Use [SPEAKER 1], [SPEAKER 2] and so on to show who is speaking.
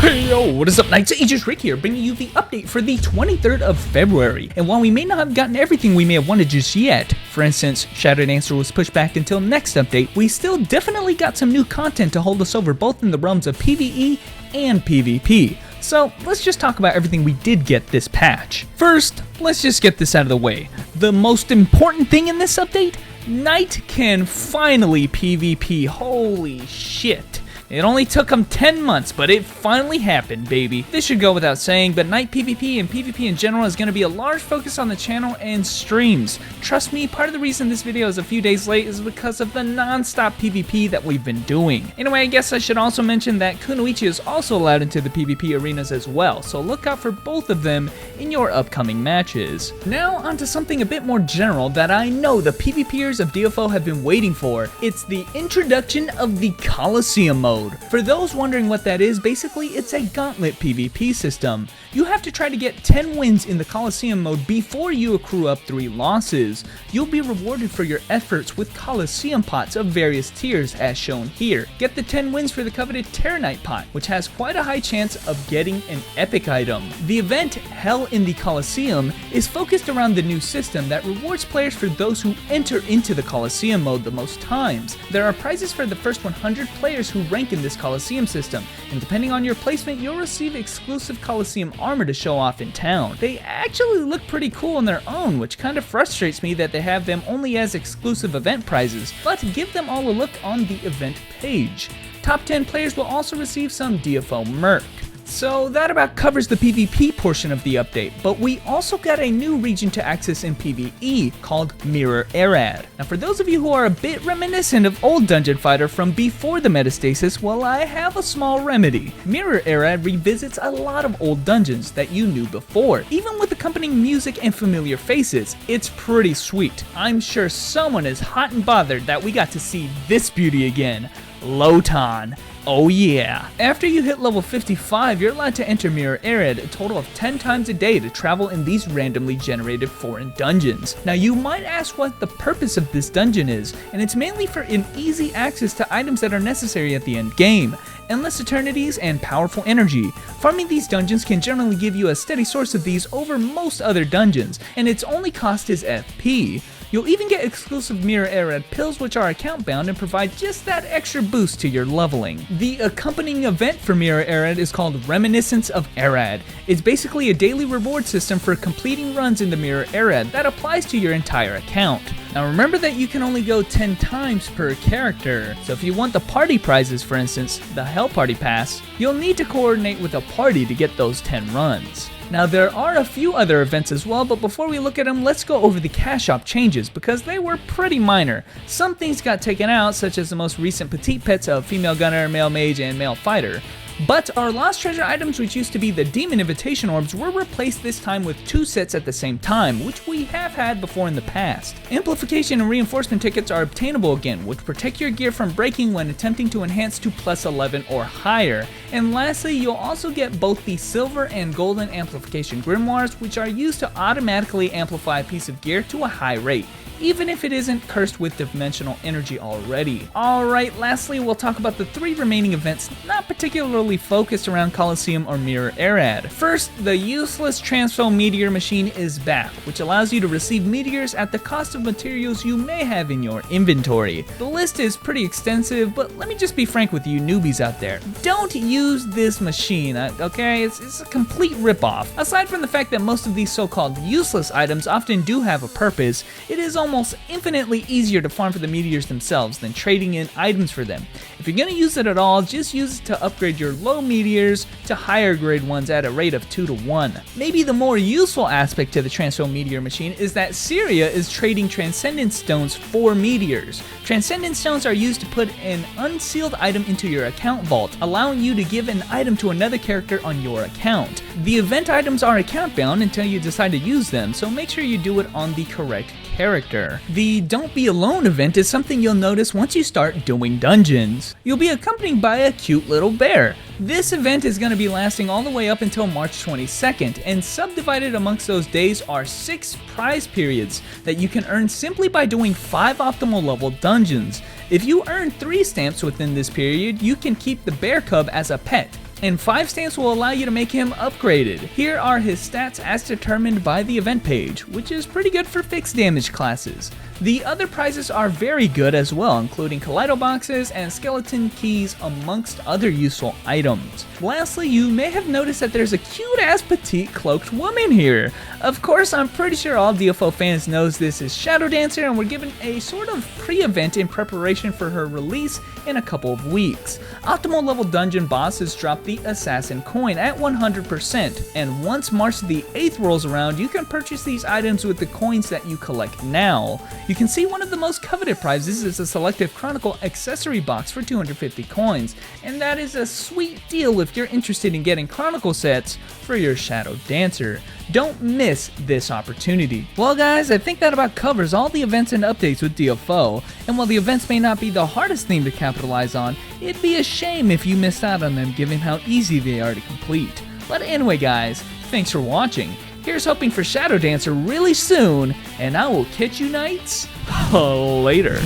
[SPEAKER 1] Hey yo, what is up, Knights? Agent Rick here, bringing you the update for the 23rd of February. And while we may not have gotten everything we may have wanted just yet, for instance, Shattered Answer was pushed back until next update, we still definitely got some new content to hold us over both in the realms of PvE and PvP. So let's just talk about everything we did get this patch. First, let's just get this out of the way. The most important thing in this update, Knight can finally PvP. Holy shit. It only took them 10 months, but it finally happened, baby. This should go without saying, but Knight PvP and PvP in general is going to be a large focus on the channel and streams. Trust me, part of the reason this video is a few days late is because of the non-stop PvP that we've been doing. Anyway, I guess I should also mention that Kunoichi is also allowed into the PvP arenas as well, so look out for both of them in your upcoming matches. Now onto something a bit more general that I know the PvPers of DFO have been waiting for. It's the introduction of the Colosseum Mode. For those wondering what that is, basically it's a gauntlet PvP system. You have to try to get 10 wins in the Colosseum Mode before you accrue up 3 losses. You'll be rewarded for your efforts with Colosseum pots of various tiers as shown here. Get the 10 wins for the coveted Terranite pot, which has quite a high chance of getting an epic item. The event, Hell in the Colosseum, is focused around the new system that rewards players for those who enter into the Colosseum Mode the most times. There are prizes for the first 100 players who rank in this Colosseum system, and depending on your placement, you'll receive exclusive Colosseum armor to show off in town. They actually look pretty cool on their own, which kind of frustrates me that they have them only as exclusive event prizes, but give them all a look on the event page. Top 10 players will also receive some DFO merch. So that about covers the PvP portion of the update, but we also got a new region to access in PvE called Mirror Arad. Now for those of you who are a bit reminiscent of old Dungeon Fighter from before the metastasis, well, I have a small remedy. Mirror Arad revisits a lot of old dungeons that you knew before, even with accompanying music and familiar faces. It's pretty sweet. I'm sure someone is hot and bothered that we got to see this beauty again, Lotan. Oh yeah. After you hit level 55, you're allowed to enter Mirror Arad a total of 10 times a day to travel in these randomly generated foreign dungeons. Now you might ask what the purpose of this dungeon is, and it's mainly for an easy access to items that are necessary at the end game. Endless eternities and powerful energy. Farming these dungeons can generally give you a steady source of these over most other dungeons, and its only cost is FP. You'll even get exclusive Mirror Arad pills, which are account bound and provide just that extra boost to your leveling. The accompanying event for Mirror Arad is called Reminiscence of Arad. It's basically a daily reward system for completing runs in the Mirror Arad that applies to your entire account. Now remember that you can only go 10 times per character, so if you want the party prizes, for instance, the Hell Party Pass, you'll need to coordinate with a party to get those 10 runs. Now there are a few other events as well, but before we look at them, let's go over the cash shop changes because they were pretty minor. Some things got taken out, such as the most recent petite pets of Female Gunner, Male Mage, and Male Fighter. But our lost treasure items, which used to be the Demon Invitation Orbs, were replaced this time with 2 sets at the same time, which we have had before in the past. Amplification and reinforcement tickets are obtainable again, which protect your gear from breaking when attempting to enhance to plus 11 or higher. And lastly, you'll also get both the silver and golden amplification grimoires, which are used to automatically amplify a piece of gear to a high rate, even if it isn't cursed with dimensional energy already. Alright, lastly we'll talk about the 3 remaining events not particularly focused around Colosseum or Mirror Arad. First, the useless Transfo Meteor machine is back, which allows you to receive meteors at the cost of materials you may have in your inventory. The list is pretty extensive, but let me just be frank with you newbies out there. Don't use this machine, okay? It's a complete ripoff. Aside from the fact that most of these so-called useless items often do have a purpose, it is almost infinitely easier to farm for the meteors themselves than trading in items for them. If you're going to use it at all, just use it to upgrade your low meteors to higher grade ones at a rate of 2 to 1. Maybe the more useful aspect to the Transfo Meteor machine is that Syria is trading Transcendent Stones for meteors. Transcendent Stones are used to put an unsealed item into your account vault, allowing you to give an item to another character on your account. The event items are account bound until you decide to use them, so make sure you do it on the correct character. The Don't Be Alone event is something you'll notice once you start doing dungeons. You'll be accompanied by a cute little bear. This event is going to be lasting all the way up until March 22nd, and subdivided amongst those days are 6 prize periods that you can earn simply by doing 5 optimal level dungeons. If you earn 3 stamps within this period, you can keep the bear cub as a pet. and 5 stamps will allow you to make him upgraded. Here are his stats as determined by the event page, which is pretty good for fixed damage classes. The other prizes are very good as well, including Kaleido boxes and skeleton keys amongst other useful items. Lastly, you may have noticed that there's a cute ass petite cloaked woman here. Of course, I'm pretty sure all DFO fans knows this is Shadow Dancer, and we're given a sort of pre-event in preparation for her release in a couple of weeks. Optimal level dungeon bosses drop the Assassin coin at 100%, and once March the 8th rolls around, you can purchase these items with the coins that you collect now. You can see one of the most coveted prizes is a Selective Chronicle accessory box for 250 coins, and that is a sweet deal if you're interested in getting Chronicle sets for your Shadow Dancer. Don't miss this opportunity. Well guys, I think that about covers all the events and updates with DFO, and while the events may not be the hardest thing to capitalize on, it'd be a shame if you missed out on them given how easy they are to complete. But anyway guys, thanks for watching. Here's hoping for Shadow Dancer really soon, and I will catch you knights later.